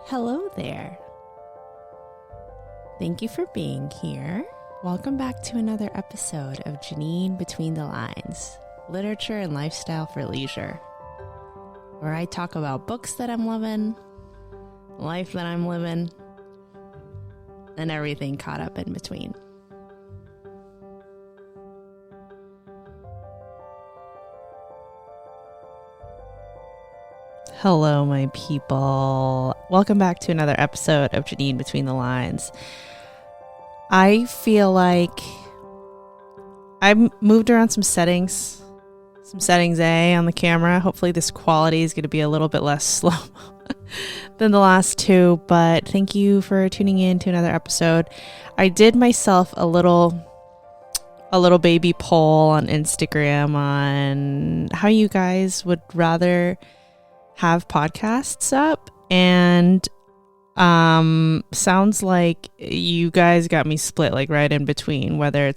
Hello there. Thank you for being here. Welcome back to another episode of Janine Between the Lines, literature and lifestyle for leisure, where I talk about books that I'm loving, life that I'm living, and everything caught up in between. Hello, my people. Welcome back to another episode of Janine Between the Lines. I feel like I moved around some settings A on the camera. Hopefully this quality is going to be a little bit less slow than the last two, but thank you for tuning in to another episode. I did myself a little baby poll on Instagram on how you guys would rather have podcasts up, and sounds like you guys got me split like right in between, whether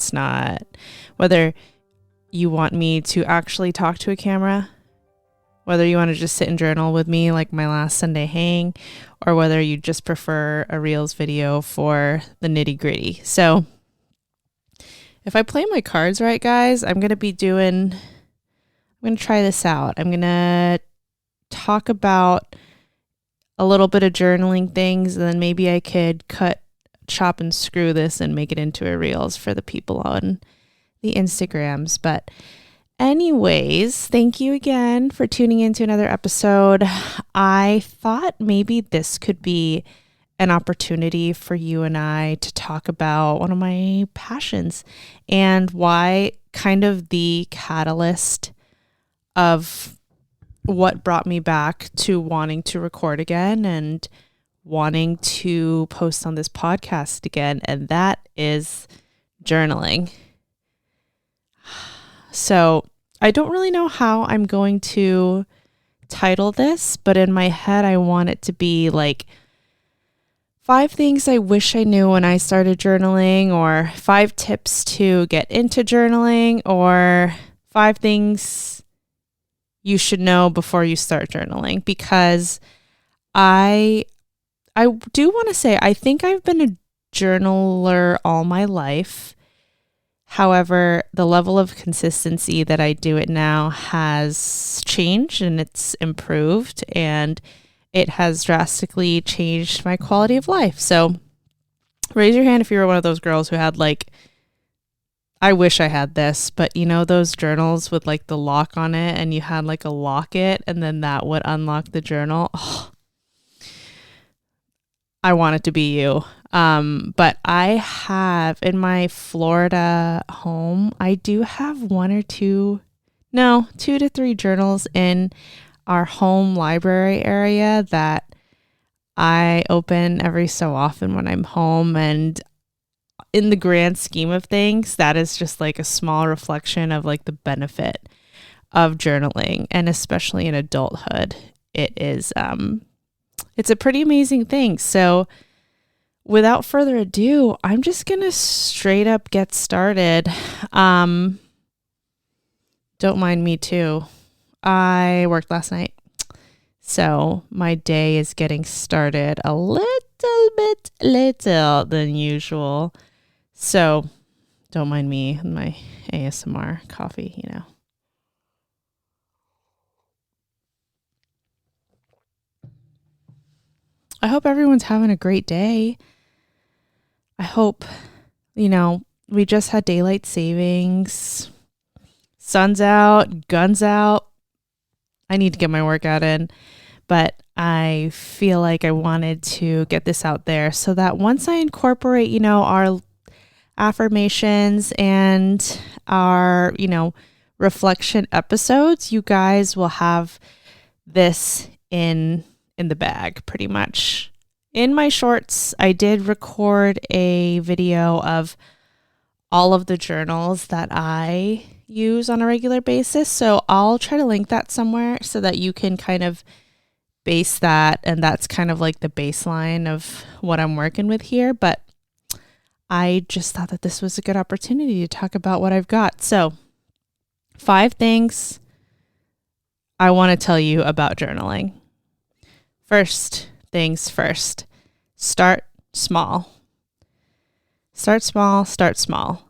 you want me to actually talk to a camera, whether you want to just sit and journal with me like my last Sunday hang, or whether you just prefer a Reels video for the nitty gritty. So if I play my cards right, guys, I'm going to try this out. I'm going to talk about a little bit of journaling things, and then maybe I could chop and screw this and make it into a Reels for the people on the Instagrams. But anyways, thank you again for tuning in to another episode. I thought maybe this could be an opportunity for you and I to talk about one of my passions and why kind of the catalyst of what brought me back to wanting to record again and wanting to post on this podcast again, and that is journaling. So I don't really know how I'm going to title this, but in my head I want it to be like 5 things I wish I knew when I started journaling, or 5 tips to get into journaling, or 5 things you should know before you start journaling. Because I do want to say, I think I've been a journaler all my life. However, the level of consistency that I do it now has changed, and it's improved, and it has drastically changed my quality of life. So raise your hand if you were one of those girls who had I wish I had this, but you know those journals with like the lock on it, and you had like a locket, and then that would unlock the journal. Oh, I want it to be you. But I have in my Florida home, I do have 2 to 3 journals in our home library area that I open every so often when I'm home. And in the grand scheme of things, that is just like a small reflection of like the benefit of journaling, and especially in adulthood, it is it's a pretty amazing thing. So without further ado, I'm just gonna straight up get started. Don't mind me too. I worked last night, so my day is getting started a little bit later than usual. So don't mind me and my ASMR coffee, you know. I hope everyone's having a great day. I hope, we just had daylight savings. Sun's out, guns out. I need to get my workout in, but I feel like I wanted to get this out there so that once I incorporate, our affirmations and our, reflection episodes, you guys will have this in the bag pretty much. In my shorts, I did record a video of all of the journals that I use on a regular basis. So I'll try to link that somewhere so that you can kind of base that. And that's kind of like the baseline of what I'm working with here. But I just thought that this was a good opportunity to talk about what I've got. So 5 things I want to tell you about journaling. First things first. Start small. Start small, start small.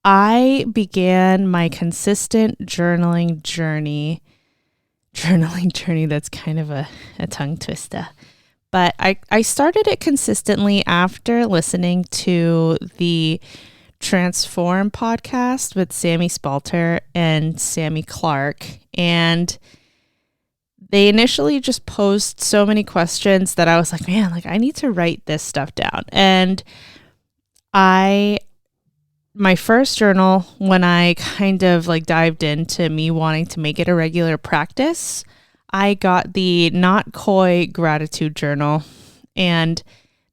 I began my consistent journaling journey, that's kind of a tongue twister. But I started it consistently after listening to the Transform podcast with Sammy Spalter and Sammy Clark. And they initially just posed so many questions that I was like, man, like I need to write this stuff down. And my first journal, when I kind of like dived into me wanting to make it a regular practice, I got the Not Coy Gratitude Journal. And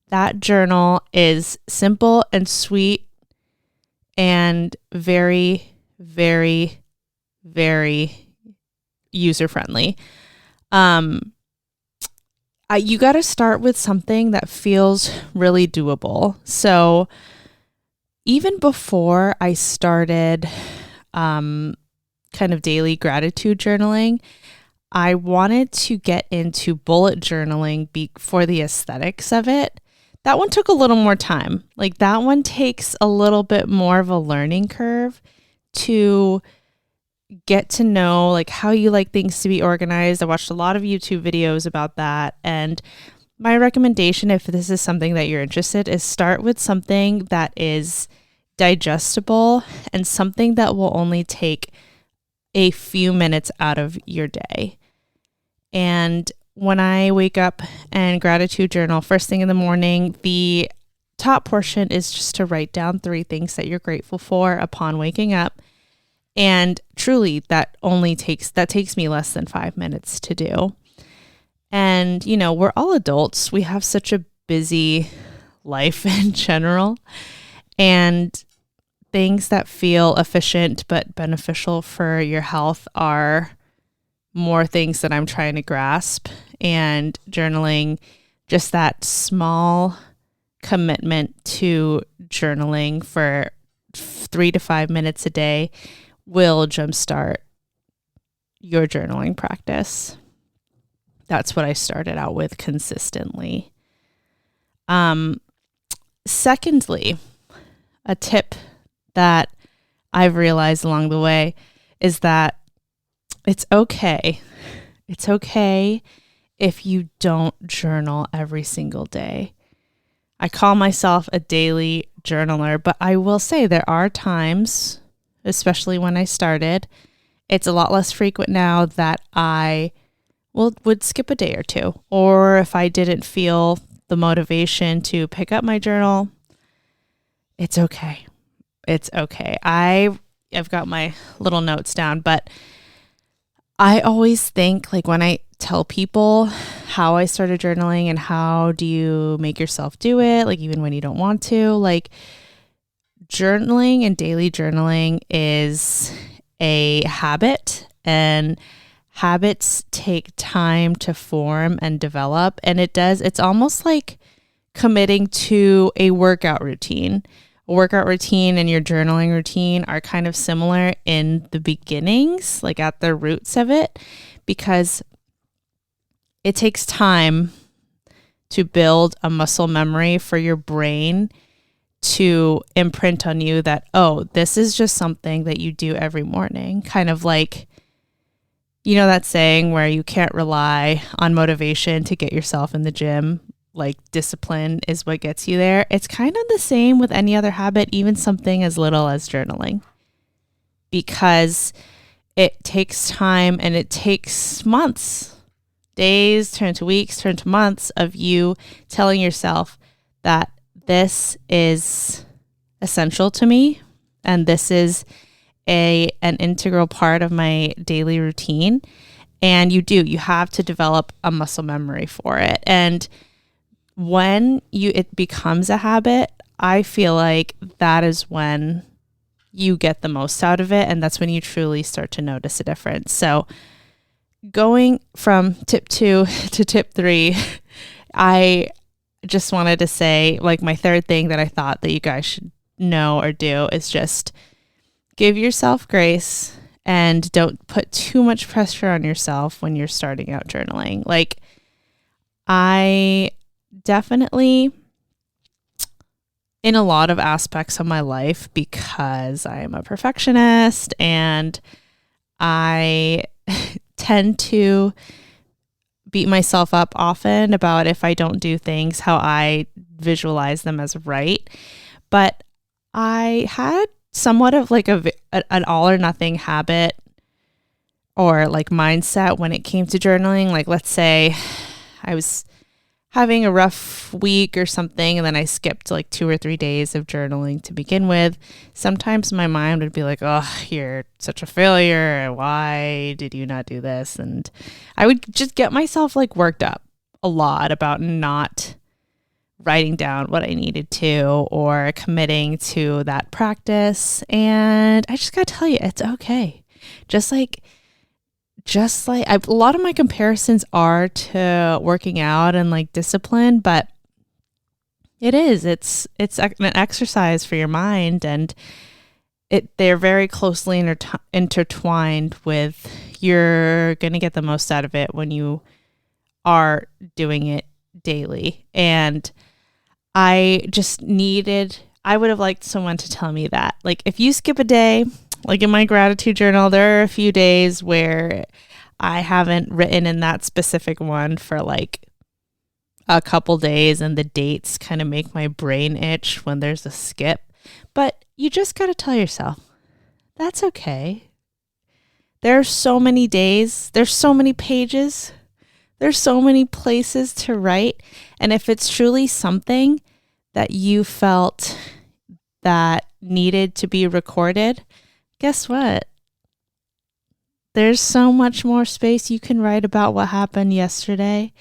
that journal is simple and sweet and very, very, very user-friendly. You got to start with something that feels really doable. So even before I started kind of daily gratitude journaling, I wanted to get into bullet journaling for the aesthetics of it. That one took a little more time. Like that one takes a little bit more of a learning curve to get to know like how you like things to be organized. I watched a lot of YouTube videos about that. And my recommendation, if this is something that you're interested, is start with something that is digestible and something that will only take a few minutes out of your day. And when I wake up and gratitude journal first thing in the morning, the top portion is just to write down 3 things that you're grateful for upon waking up. And truly that takes me less than 5 minutes to do. And, you know, we're all adults. We have such a busy life in general, and things that feel efficient but beneficial for your health are more things that I'm trying to grasp. And journaling, just that small commitment to journaling for 3 to 5 minutes a day will jumpstart your journaling practice. That's what I started out with consistently. Secondly, a tip that I've realized along the way is that it's okay. It's okay if you don't journal every single day. I call myself a daily journaler, but I will say there are times, especially when I started, it's a lot less frequent now, that I would skip a day or two. Or if I didn't feel the motivation to pick up my journal, it's okay. It's okay. I've got my little notes down, but I always think, like, when I tell people how I started journaling and how do you make yourself do it, like even when you don't want to, like journaling and daily journaling is a habit, and habits take time to form and develop. And it's almost like committing to a workout routine. A workout routine and your journaling routine are kind of similar in the beginnings, like at the roots of it, because it takes time to build a muscle memory for your brain to imprint on you that, oh, this is just something that you do every morning. Kind of like, you know, that saying where you can't rely on motivation to get yourself in the gym. Like discipline is what gets you there. It's kind of the same with any other habit, even something as little as journaling, because it takes time and it takes months, days turn to weeks, turn to months of you telling yourself that this is essential to me and this is an integral part of my daily routine. And you have to develop a muscle memory for it. And when it becomes a habit, I feel like that is when you get the most out of it, and that's when you truly start to notice a difference. So going from tip 2 to tip 3, I just wanted to say, like, my third thing that I thought that you guys should know or do is just give yourself grace and don't put too much pressure on yourself when you're starting out journaling. Like, I definitely, in a lot of aspects of my life, because I am a perfectionist and I tend to beat myself up often about if I don't do things how I visualize them as right. But I had somewhat of like an all or nothing habit or like mindset when it came to journaling. Like, let's say I was having a rough week or something, and then I skipped like 2 or 3 days of journaling to begin with. Sometimes my mind would be like, oh, you're such a failure. Why did you not do this? And I would just get myself like worked up a lot about not writing down what I needed to or committing to that practice. And I just got to tell you, it's okay. Just like a lot of my comparisons are to working out and like discipline, but it's an exercise for your mind, and they're very closely intertwined with, you're going to get the most out of it when you are doing it daily. And I would have liked someone to tell me that, like, if you skip a day, like in my gratitude journal, there are a few days where I haven't written in that specific one for like a couple days, and the dates kind of make my brain itch when there's a skip. But you just got to tell yourself, that's okay. There are so many days, there's so many pages, there's so many places to write. And if it's truly something that you felt that needed to be recorded, guess what? There's so much more space. You can write about what happened yesterday.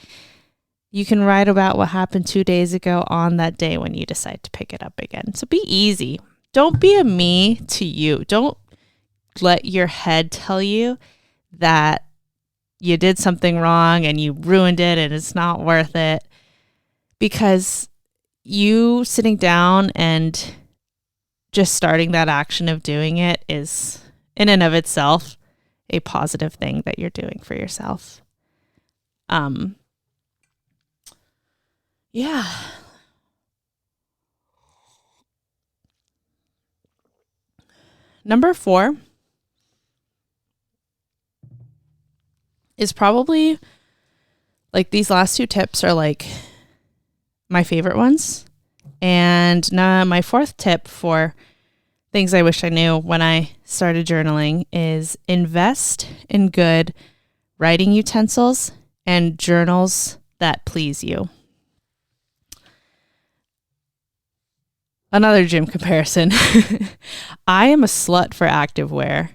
You can write about what happened 2 days ago on that day when you decide to pick it up again. So be easy. Don't be a me to you. Don't let your head tell you that you did something wrong and you ruined it and it's not worth it. Because you sitting down and just starting that action of doing it is, in and of itself, a positive thing that you're doing for yourself. Yeah. Number 4 is probably, like, these last 2 tips are like my favorite ones. And now my 4th tip for things I wish I knew when I started journaling is invest in good writing utensils and journals that please you. Another gym comparison. I am a slut for activewear.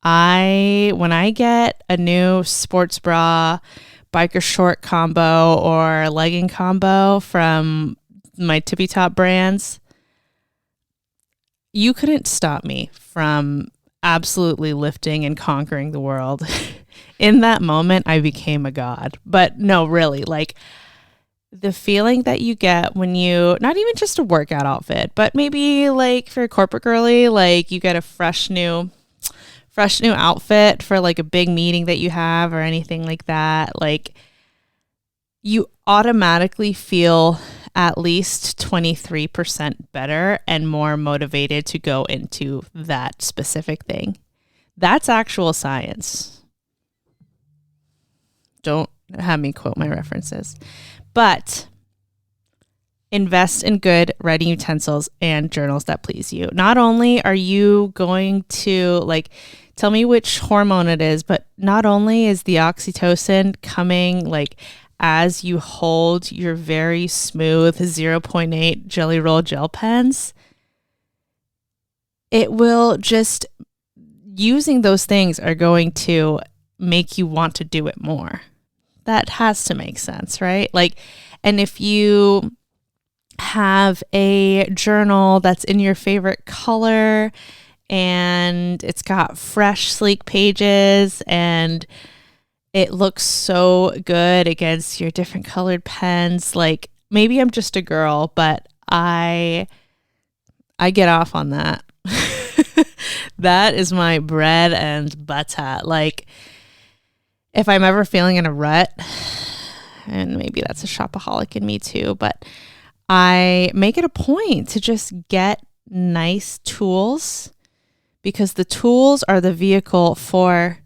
When I get a new sports bra, biker short combo, or legging combo from my tippy top brands, you couldn't stop me from absolutely lifting and conquering the world. In that moment, I became a god. But no, really, like, the feeling that you get when you, not even just a workout outfit, but maybe like for a corporate girly, like you get a fresh new outfit for like a big meeting that you have or anything like that. Like, you automatically feel at least 23% better and more motivated to go into that specific thing. That's actual science. Don't have me quote my references. But invest in good writing utensils and journals that please you. Not only are you going to, like, tell me which hormone it is, but not only is the oxytocin coming like as you hold your very smooth 0.8 Jelly Roll gel pens, it will just, using those things are going to make you want to do it more. That has to make sense, right? Like, and if you have a journal that's in your favorite color and it's got fresh, sleek pages and it looks so good against your different colored pens, like, maybe I'm just a girl, but I get off on that. That is my bread and butter. Like, if I'm ever feeling in a rut, and maybe that's a shopaholic in me too, but I make it a point to just get nice tools, because the tools are the vehicle for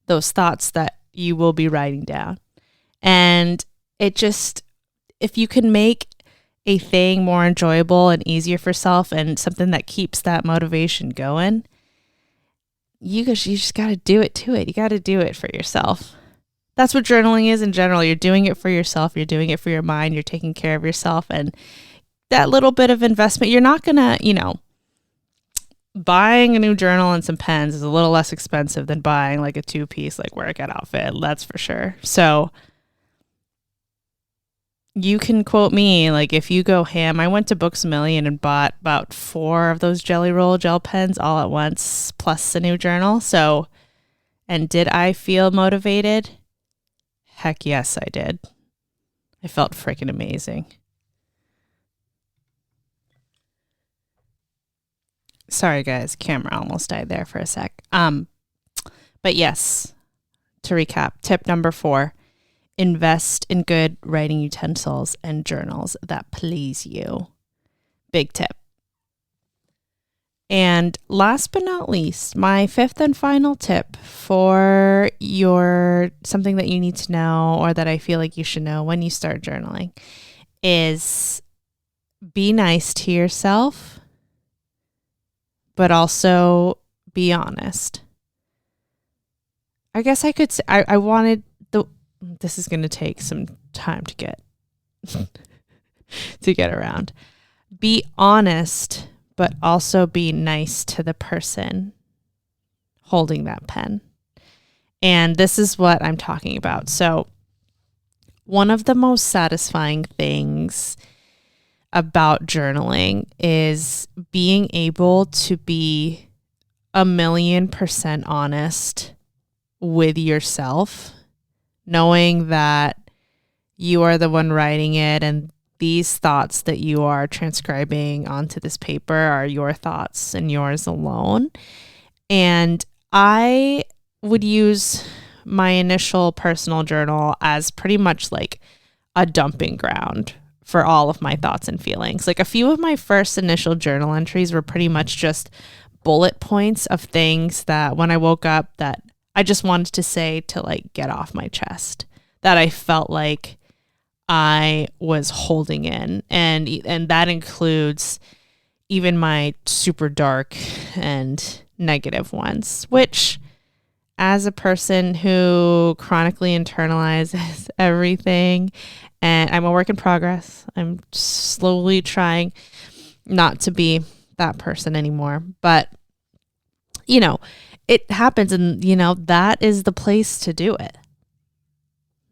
those thoughts that you will be writing down. And it just, if you can make a thing more enjoyable and easier for self and something that keeps that motivation going, you just got to do it to it. You got to do it for yourself. That's what journaling is in general. You're doing it for yourself. You're doing it for your mind. You're taking care of yourself. And that little bit of investment, you're not going to, buying a new journal and some pens is a little less expensive than buying like a 2-piece like workout outfit. That's for sure. So you can quote me, like, if you go ham. I went to Books A Million and bought about 4 of those Jelly Roll gel pens all at once, plus a new journal. So, and did I feel motivated? Heck yes, I did. I felt freaking amazing. Sorry guys, camera almost died there for a sec. But yes, to recap, tip number 4. Invest in good writing utensils and journals that please you. Big tip. And last but not least, my 5th and final tip for something that you need to know, or that I feel like you should know when you start journaling, is be nice to yourself, but also be honest. I guess I could say, I wanted this is going to take some time to get around. Be honest, but also be nice to the person holding that pen. And this is what I'm talking about. So one of the most satisfying things about journaling is being able to be 1,000,000% honest with yourself, knowing that you are the one writing it, and these thoughts that you are transcribing onto this paper are your thoughts and yours alone. And I would use my initial personal journal as pretty much like a dumping ground for all of my thoughts and feelings. Like, a few of my first initial journal entries were pretty much just bullet points of things that when I woke up that I just wanted to say to like get off my chest, that I felt like I was holding in. And that includes even my super dark and negative ones, which, as a person who chronically internalizes everything, and I'm a work in progress, I'm slowly trying not to be that person anymore. But, it happens, and, that is the place to do it.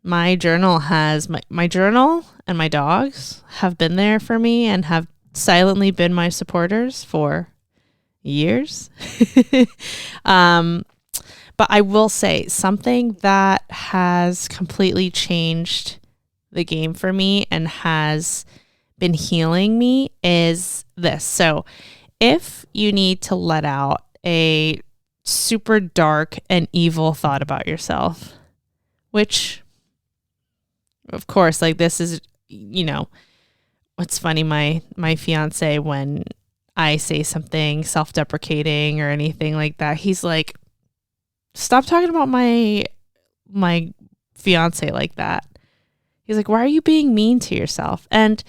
My journal has my journal and my dogs have been there for me and have silently been my supporters for years. But I will say something that has completely changed the game for me and has been healing me is this. So if you need to let out a super dark and evil thought about yourself, which, of course, like, this is, what's funny, my fiance, when I say something self-deprecating or anything like that, he's like, stop talking about my fiance like that. He's like, why are you being mean to yourself? And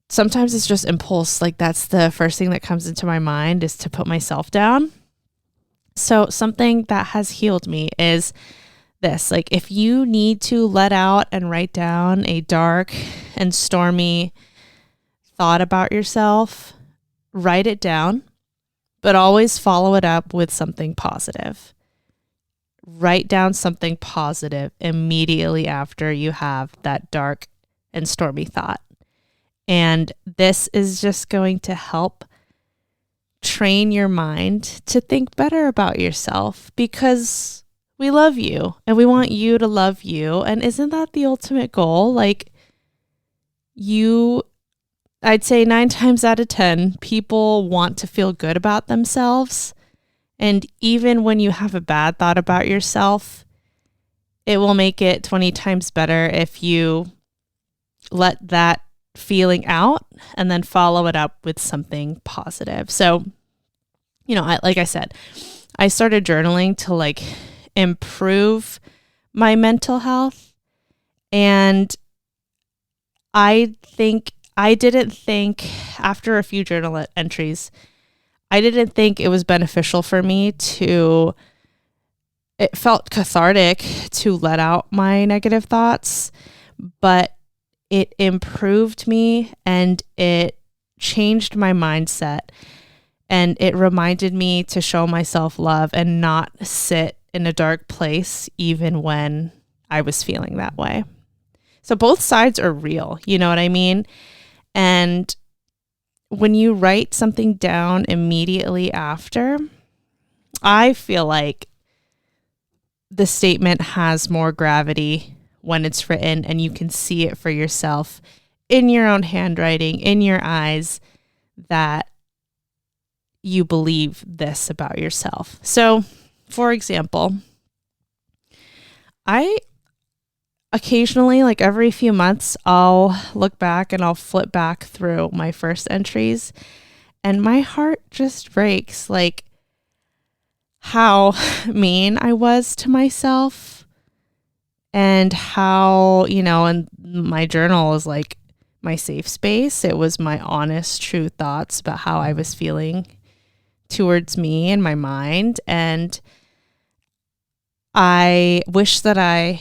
sometimes it's just impulse. Like, that's the first thing that comes into my mind, is to put myself down. So something that has healed me is this. Like, if you need to let out and write down a dark and stormy thought about yourself, write it down, but always follow it up with something positive. Write down something positive immediately after you have that dark and stormy thought. And this is just going to help train your mind to think better about yourself, because we love you and we want you to love you. And isn't that the ultimate goal? Like, you I'd say 9 times out of 10, people want to feel good about themselves. And even when you have a bad thought about yourself, it will make it 20 times better if you let that feeling out and then follow it up with something positive. So, like I said, I started journaling to like improve my mental health. And I didn't think after a few journal entries, I didn't think it was beneficial for me it felt cathartic to let out my negative thoughts, but it improved me and it changed my mindset, and it reminded me to show myself love and not sit in a dark place even when I was feeling that way. So both sides are real, you know what I mean? And when you write something down immediately after, I feel like the statement has more gravity when it's written and you can see it for yourself in your own handwriting, in your eyes, that you believe this about yourself. So, for example, I occasionally, like every few months, I'll look back and I'll flip back through my first entries and my heart just breaks, like how mean I was to myself and how, and my journal is like my safe space. It was my honest, true thoughts about how I was feeling towards me and my mind. And I wish that I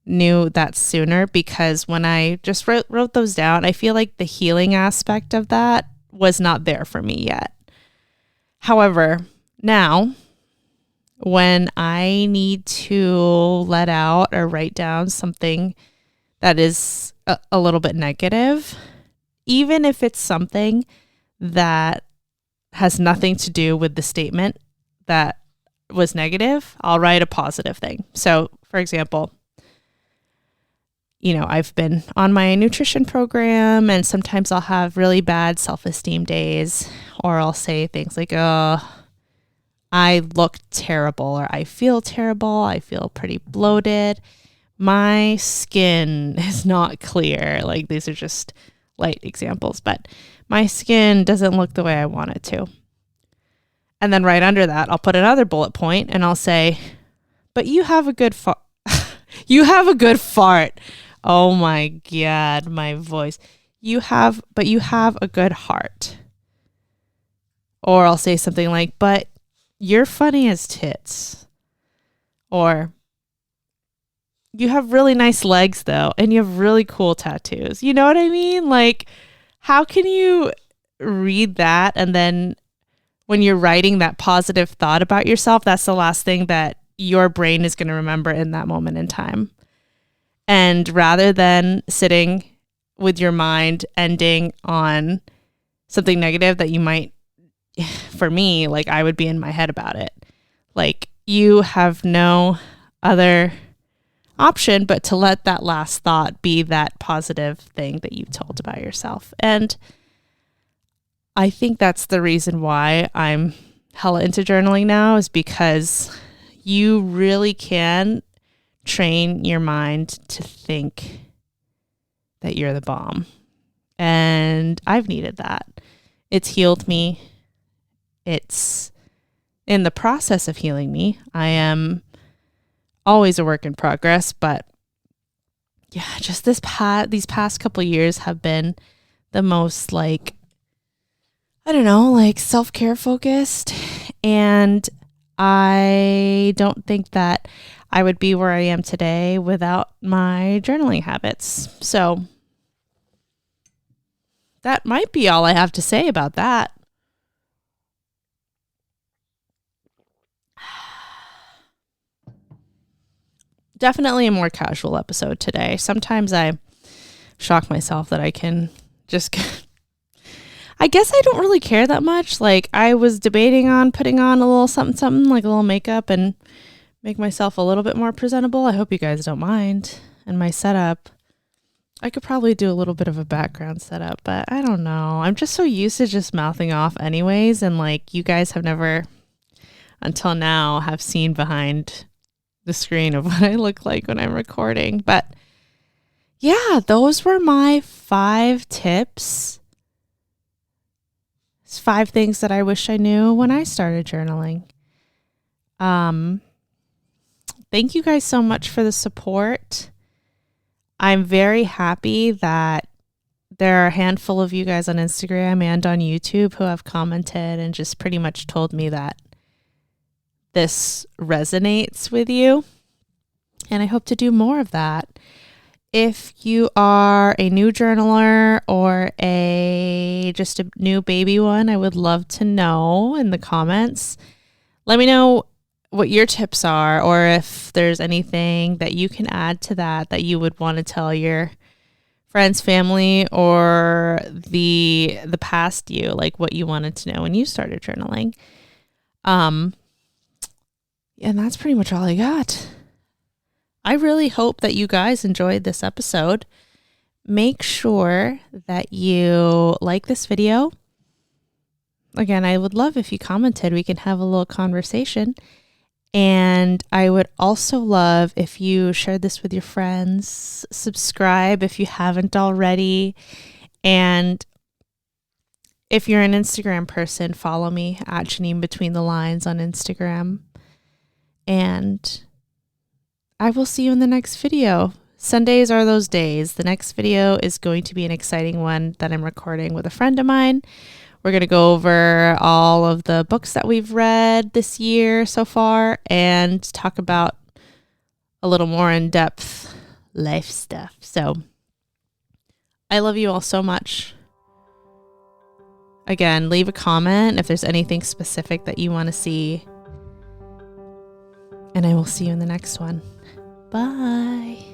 knew that sooner, because when I just wrote those down, I feel like the healing aspect of that was not there for me yet. However, now when I need to let out or write down something that is a little bit negative, even if it's something that has nothing to do with the statement that was negative, I'll write a positive thing. So, for example, I've been on my nutrition program, and sometimes I'll have really bad self-esteem days, or I'll say things like, oh, I look terrible, or I feel terrible. I feel pretty bloated. My skin is not clear. Like, these are just light examples, but my skin doesn't look the way I want it to. And then right under that, I'll put another bullet point and I'll say, but you have a good fart. You have a good fart. Oh my God, my voice. But you have a good heart. Or I'll say something like, but you're funny as tits. Or you have really nice legs though, and you have really cool tattoos. You know what I mean? Like, how can you read that and then when you're writing that positive thought about yourself, that's the last thing that your brain is going to remember in that moment in time. And rather than sitting with your mind ending on something negative that you might, for me, like I would be in my head about it. Like, you have no other option but to let that last thought be that positive thing that you told about yourself. And I think that's the reason why I'm hella into journaling now, is because you really can train your mind to think that you're the bomb. And I've needed that. It's healed me. It's in the process of healing me. I am always a work in progress, but yeah, just these past couple years have been the most self-care focused. And I don't think that I would be where I am today without my journaling habits. So that might be all I have to say about that. Definitely a more casual episode today. Sometimes I shock myself that I can just I guess I don't really care that much. Like, I was debating on putting on a little something, like a little makeup, and make myself a little bit more presentable. I hope you guys don't mind. And my setup I could probably do a little bit of a background setup, but I don't know. I'm just so used to just mouthing off anyways. And like you guys have never until now have seen behind the screen of what I look like when I'm recording. But yeah, those were my 5 tips. It's 5 things that I wish I knew when I started journaling. Thank you guys so much for the support. I'm very happy that there are a handful of you guys on Instagram and on YouTube who have commented and just pretty much told me that this resonates with you. And I hope to do more of that. If you are a new journaler or just a new baby one, I would love to know in the comments. Let me know what your tips are, or if there's anything that you can add to that you would want to tell your friends, family, or the past you, like what you wanted to know when you started journaling. And that's pretty much all I got. I really hope that you guys enjoyed this episode. Make sure that you like this video. Again, I would love if you commented. We can have a little conversation. And I would also love if you shared this with your friends. Subscribe if you haven't already. And if you're an Instagram person, follow me at Janine Between the Lines on Instagram. And I will see you in the next video. Sundays are those days. The next video is going to be an exciting one that I'm recording with a friend of mine. We're going to go over all of the books that we've read this year so far and talk about a little more in-depth life stuff. So I love you all so much. Again, leave a comment if there's anything specific that you want to see. And I will see you in the next one. Bye.